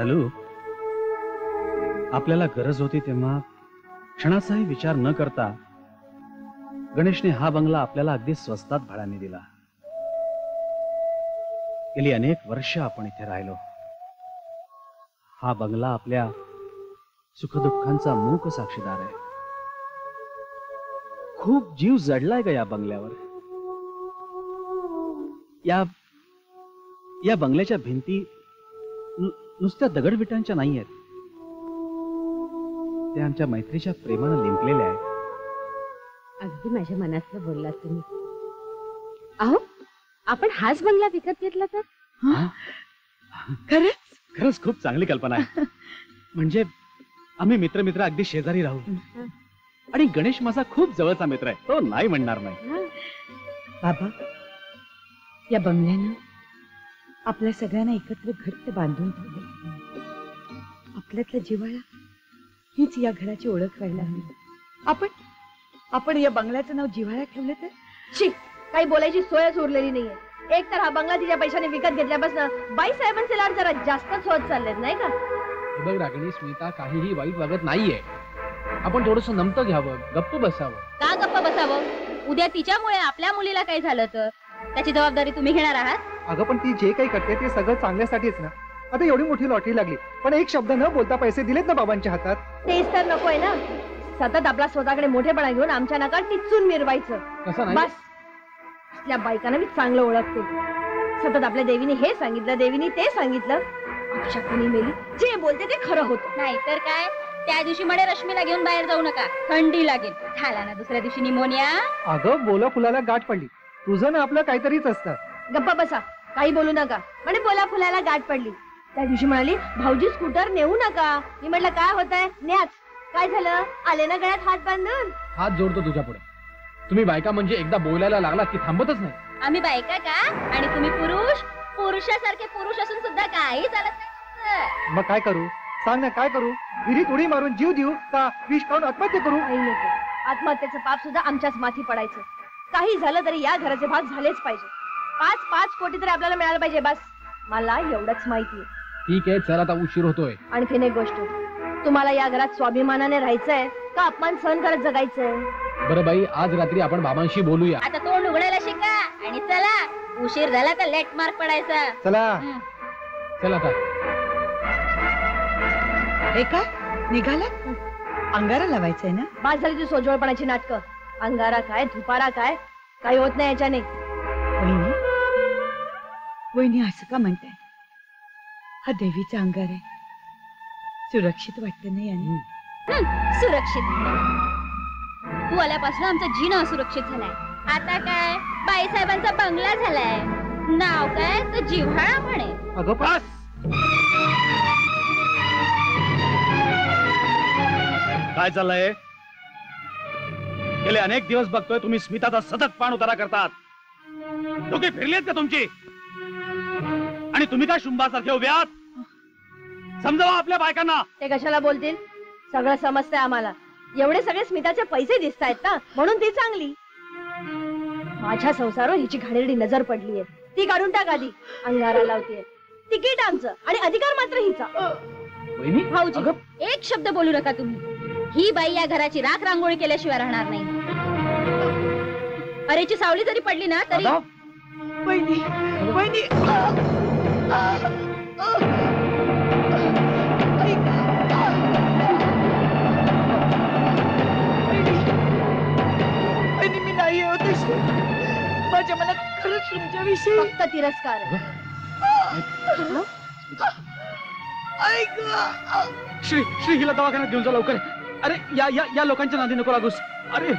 नलू, आपल्याला गरज होती तेव्हा क्षणाचाही विचार न करता गणेशने हा बंगला आपल्याला अगदी स्वस्तात भाड्याने दिला. गेली अनेक वर्ष आपण इथे राहिलो. हा बंगला आपल्या सुखदुःखांचा मूक साक्षीदार आहे. खूप जीव जडलाय का या बंगल्यावर. या बंगल्याच्या भिंती नुसत्या दगडविटांच्या नाही आहेत. त्या आमच्या मैत्रीच्या प्रेमानं लिंपलेल्या आहेत. अगदी माझ्या मनातलं बोललात तुम्ही. अहो, आपण हाच बंगला विकत घेतला तर? खरंच खरंच खूप चांगली कल्पना आहे. म्हणजे आम्ही मित्र मित्र अगदी शेजारी राहू. आणि गणेश माझा खूप जवळचा मित्र आहे, तो नाही म्हणणार नाही. बाबा, या बंगल्यानं आपल्या सगळ्यांना एकत्र घट्ट बांधून ठेवलं. आपल्यातला जिव्हाळा हीच या घराची ओळख व्हायला हवी. आपण या बंगल्याचं नाव जिव्हाळा ठेवलं तर? शी, काही बोलायची सोयच उरलेली नाहीये. एक तर हा बंगला तिच्या पैशाने विकत घेतल्यापासून बाई साहेबांचे लाड जरा जास्तच होत चाललेत, नाही का? बघ रागिणी, स्मिता काहीही वाईट वागत नाहीये. आपण थोडस नमतं घ्यावं, गप्प बसावं. का गप्प बसावं? उद्या तिच्यामुळे आपल्या मुलीला काही झालं तर त्याची जबाबदारी तुम्ही घेणार आहात? अगं पण ती जे काही करते ते सगळं चांगल्यासाठीच ना. आता एवढी मोठी लॉटरी लागली, पण एक शब्द न बोलता पैसे दिलेत ना बाबांच्या हातात. तेच तर नकोय ना. सतत आपला स्वतःकडे मोठेपणा घेऊन आमच्या नका टिचून मिरवायचं. बस, आपल्या बायकांना मी चांगलं ओळखते. सतत आपल्या देवीने हे सांगितलं, देवीने ते सांगितलं. अक्षा कुणी मेली, जे बोलते ते खरं होतं. नाही तर काय, त्या दिवशी म्हणे रश्मीला घेऊन बाहेर जाऊ नका, थंडी लागेल. झाला ना दुसऱ्या दिवशी निमोनिया. अगं बोला फुलाला गाठ पडली, तुझं ना आपलं काहीतरीच असतं. गप्पा बसा, काही बोलू नका. म्हणे बोला फुलाला गाठ पडली. त्या दिवशी म्हणाली भाऊजी स्कूटर नेऊ नका. मी म्हटलं काय होतंय, न्याच. काय झालं, आले ना गळ्यात हात बांधून. हात जोडतो तुझ्या पुढे. तुम्ही बायका म्हणजे एकदा बोलायला लागला की थांबतच नाही. आम्ही बायका का आणि तुम्ही पुरुष? पुरुषासारखे पुरुष असून सुद्धा काही चालत नाही. मग काय करू सांग ना, काय करू? विहिरीत उडी मारून जीव देऊ का विष खाऊन आत्महत्या करू? आत्महत्येचं पाप सुद्धा आमच्याच माथी पडायचं. काही झालं तरी या घराचे भाग झालेच पाहिजे. 5 कोटी तरी आपल्याला मिळालं पाहिजे. बस मला एवढंच माहितीये. ठीक आहे, चल आता उशीर होतोय. आणखीन एक गोष्ट, तुम्हाला या घरात स्वाभिमानाने राहायचंय का अपमान सहन करत जगायचंय? बरं बाई, आज रात्री आपण बाबांशी बोलूया. आता तोंड उघडायला शिका आणि चला. उशीर झाला तर लेट मार्क पडायचा. चला चल आता. हे काय निघाला? अंगारा लावायचंय ना? बाद झाली ती सोजवळपणाची नाटकं. अंगारा काय, धुपारा काय, काही होत नाही याच्याने. वहिनी, वहिनी असं का म्हणताय? हा देवीचा अंगार आहे, सुरक्षित वाटत नाही. आणि सुरक्षित तू आल्यापासून आमचा जीवन असुरक्षित झालाय. आता काय बाईसाहेबांचा बंगला झालाय. नाव काय तर जिव्हाळा म्हणे. अगं बस. काय चाललंय? गेले अनेक दिवस बघतोय तुम्ही स्मिताचा सतत पाण उतारा करतात. डोके फिरलेत का तुमची? आणि तुम्ही काय शुंभासारखे उभे आहात? समजावा आपल्या बायकांना. ते कशाला बोलतील? सगळं समजतंय आम्हाला. एवढे सगळे स्मिताचे पैसे दिसतायत ना, म्हणून ती चांगली. माझ्या संसारावर हिची घाणेरडी नजर पडलीये. ती काढून टाक आधी. अंगारा लावतीये. तिकीट आमचं आणि अधिकार मात्र हिचा. भाऊजी, एक शब्द बोलू नका तुम्ही. ही बाई या घराची राख रांगोळी केल्याशिवाय राहणार नाही. अरेची सावली जरी पडली ना तरी. वहिनी, वहिनी, मी नाही होत. माझ्या मनात खरंच तुमच्याविषयी फक्त तिरस्कार. श्री श्री हिला दवाखान्यात घेऊन जा लवकर. अरे या लोकांच्या नादी नको लागूस. अरे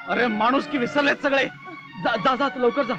अरे माणूस की विसरलेत सगळे. जा जा जा लवकर जा.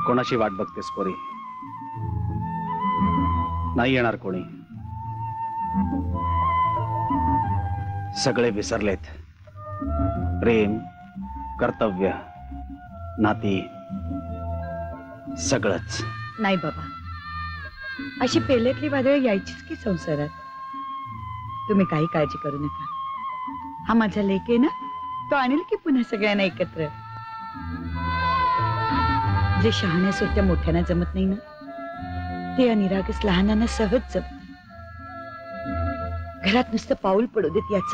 कोणाची वाट बघतेस पोरी? नाही येणार कोणी. सगळे विसरलेत. प्रेम, कर्तव्य, नाती, सगळंच. नाही बाबा, अशी पेल्यातली वादळ यायचीच की संसारात. तुम्ही काही काळजी करू नका. हा माझा लेक आहे ना, तो आणेल की पुन्हा सगळ्यांना एकत्र. जे शहाण्या सुरत्या मोठ्यांना जमत नाही ना, ते या निरागस लहानांना सहज जमत. घरात नुसतं पाऊल पडू देत याच.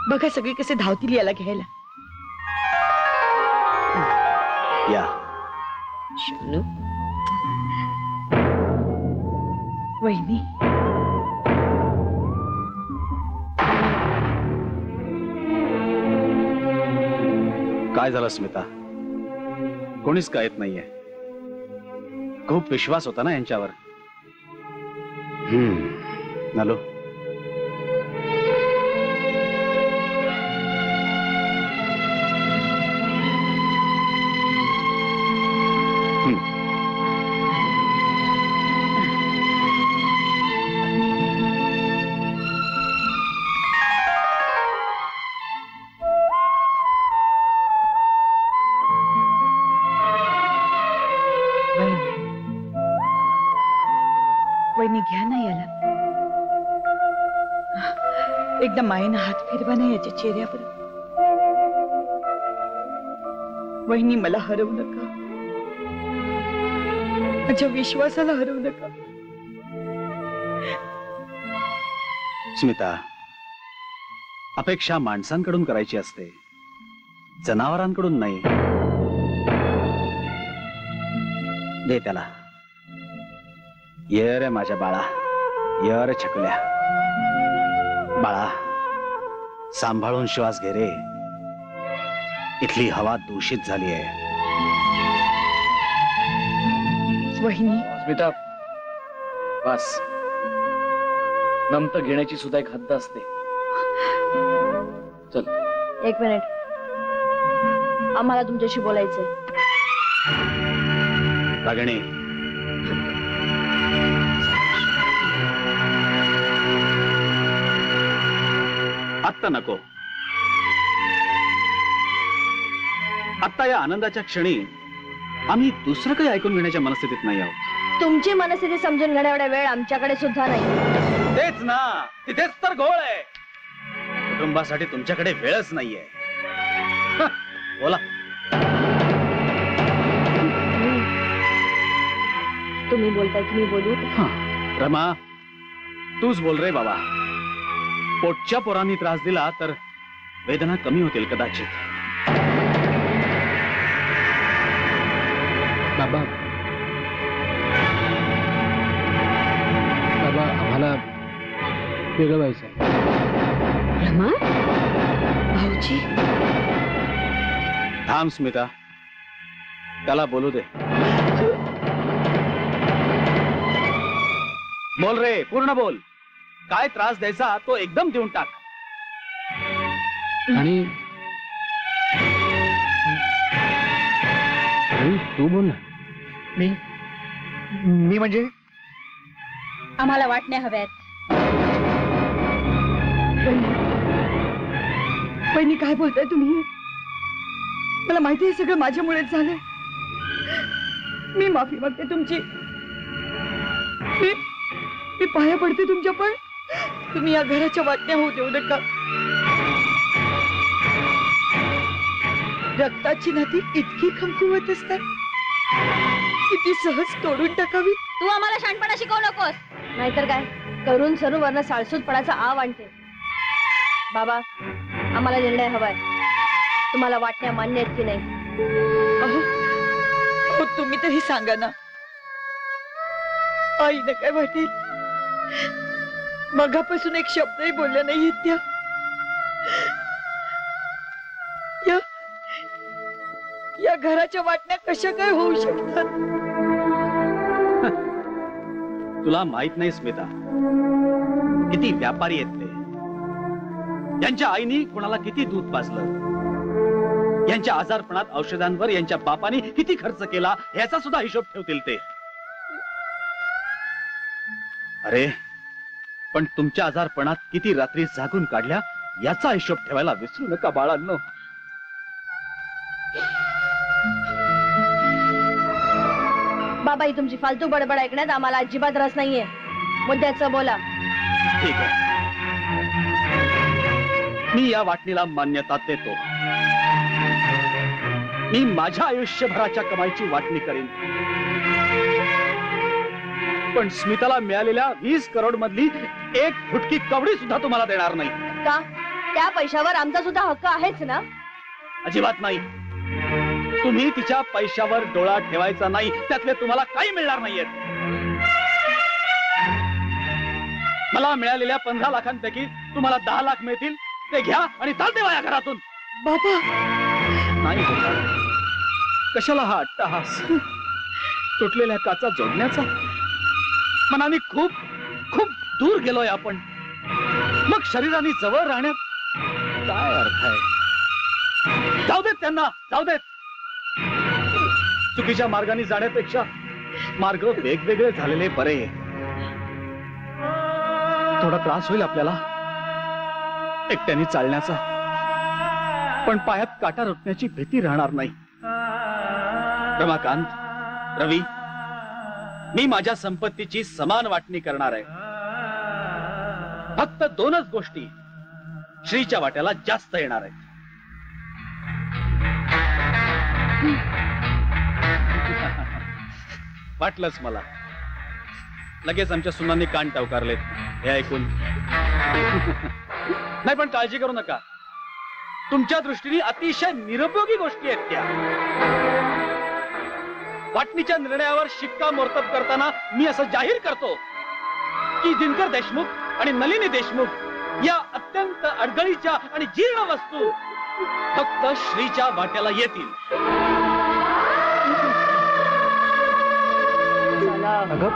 बघा सगळे कसे धावतील याला घ्यायला. या शोनू, वहिनी, काय झालं स्मिता? कोणीच काय येत नाहीये. खूप विश्वास होता ना यांच्यावर. नलो, वहिनी घ्या ना याला. एकदा मायेनं हात फिरवा ना याच्या चेहऱ्यावर. वहिनी मला हरवू नका, माझ्या विश्वासाला हरवू नका. स्मिता, अपेक्षा माणसांकडून करायची असते, जनावरांकडून नाही. दे त्याला. ये रे माझ्या बाळा, ये रे छकल्या. बाळा, सांभाळून श्वास घे रे. इथली हवा दूषित झाली आहे. वहिनी, स्मिता, बस. नमतं घेण्याची सुद्धा एक हद्द असते. चल. एक मिनिट, आम्हाला तुमच्याशी बोलायचंय. रागिणी, आत्ता नको. आत्ता या आनंदाच्या क्षणी आम्ही दुसरं काही ऐकून घेण्याच्या मनस्थितीत नाही आहोत. तुमची मनस्थिती समजून घेण्या एवढा वेळ आमच्याकडे सुद्धा नाही. तेच ना, तिथेच तर घोळ आहे. कुटुंबासाठी तुमच्याकडे वेळच नाहीये. बोला. तुम्ही बोलताय की मी बोलू? रमा, तूच बोल रे बाबा. पोटच्या पोरांनी त्रास दिला तर वेदना कमी होतील कदाचित. बाबा, बाबा, आम्हाला वेगळं व्हायचंय. रमा, भाऊजी. थांब स्मिता, त्याला बोलू दे. बोल रे, पूर्ण बोल. काय त्रास द्यायचा तो एकदम देऊन टाक. आणि तू बोल ना. मी म्हणजे आम्हाला वाटण्या हव्यात. वहिनी, काय बोलताय तुम्ही? मला माहिती आहे सगळं माझ्यामुळेच झालंय. मी माफी मागते तुमची. मी पाया पडते तुमच्या, पण तुम्ही या घराच्या वाटण्या होऊ देऊ नका. रक्ताची नाती इतकी कमकुवत असतात, किती सहज तोडून टाकावी. तू आम्हाला शहाणपणा शिकवू नकोस. नाहीतर काय, करून सरून वरनं साळसूतपणाचा आव आणते. बाबा, आम्हाला निर्णय हवाय. तुम्हाला वाटण्या मान्य आहेत की नाही? अहो, तुम्ही तरी सांगा ना. आईनं काय वाटेल? मगापासून एक शब्दही बोलल्या नाहीयेत त्या. या घराच्या वाटण्या कशा काय होऊ शकतात? तुला माहित नाही स्मिता, किती व्यापारी आहेत ते. यांच्या आईनी कोणाला किती दूध पाजलं, यांच्या आजारपणात औषधांवर यांच्या बापानी किती खर्च केला, याचा सुद्धा हिशोब ठेवतील ते. अरे पण तुमच्या आजारपणात किती रात्री जागून काढल्या याचा हिशोब ठेवायला विसरू नका बाळांनो. बाबा ही तुमची फालतू बडबड ऐकण्यात आम्हाला अजिबात रस नाहीये. मुद्द्याचं बोला. ठीक आहे, मी या वाटणीला मान्यता देतो. मी माझ्या आयुष्यभराच्या कमाईची वाटणी करीन, पण स्मिताला मिळालेल्या 20 करोड मधली एक फुटकी कवडी सुद्धा तुम्हाला देणार नाही. का? त्या पैशावर आमचा सुद्धा हक्क आहेच ना? अजिबात नाही. तुम्ही तिच्या पैशावर डोळा ठेवायचा नाही, त्यातले तुम्हाला काही मिळणार नाहीये. मला मिळालेल्या 15 लाखांपैकी तुम्हाला 10 लाख मिळतील, ते घ्या आणि चालते या घरातून. बाबा नाही कशाला हा अट्टहास, तुटलेल्या काचा जोडण्याचा. मनाने खूप खूप दूर गेलोय आपण, मग शरीराने जवळ राहण्यात काय अर्थ आहे? जाऊ देत त्यांना, जाऊ देत. चुकीच्या मार्गाने जाण्यापेक्षा मार्ग वेगवेगळे झालेले बरे. थोडा त्रास होईल आपल्याला एकट्याने चालण्याचा, पण पायात काटा रुतण्याची भीती राहणार नाही. रमाकांत, रवी, मी माझ्या संपत्तीची समान वाटणी करणार आहे. फक्त 2च गोष्टी श्रीच्या वाट्याला जास्त येणार आहेत. वाटलंच मला. लगेच आमच्या सुनांनी कान टवकारलेत हे ऐकून. नाही पण काळजी करू नका, तुमच्या दृष्टीने अतिशय निरुपयोगी गोष्टी आहेत त्या. वाटणीच्या निर्णयावर शिक्कामोर्तब करताना मी असं जाहीर करतो की दिनकर देशमुख आणि नलिनी देशमुख या अत्यंत अडगळीच्या आणि जीर्ण वस्तू फक्त श्रीच्या वाट्याला येतील. अगं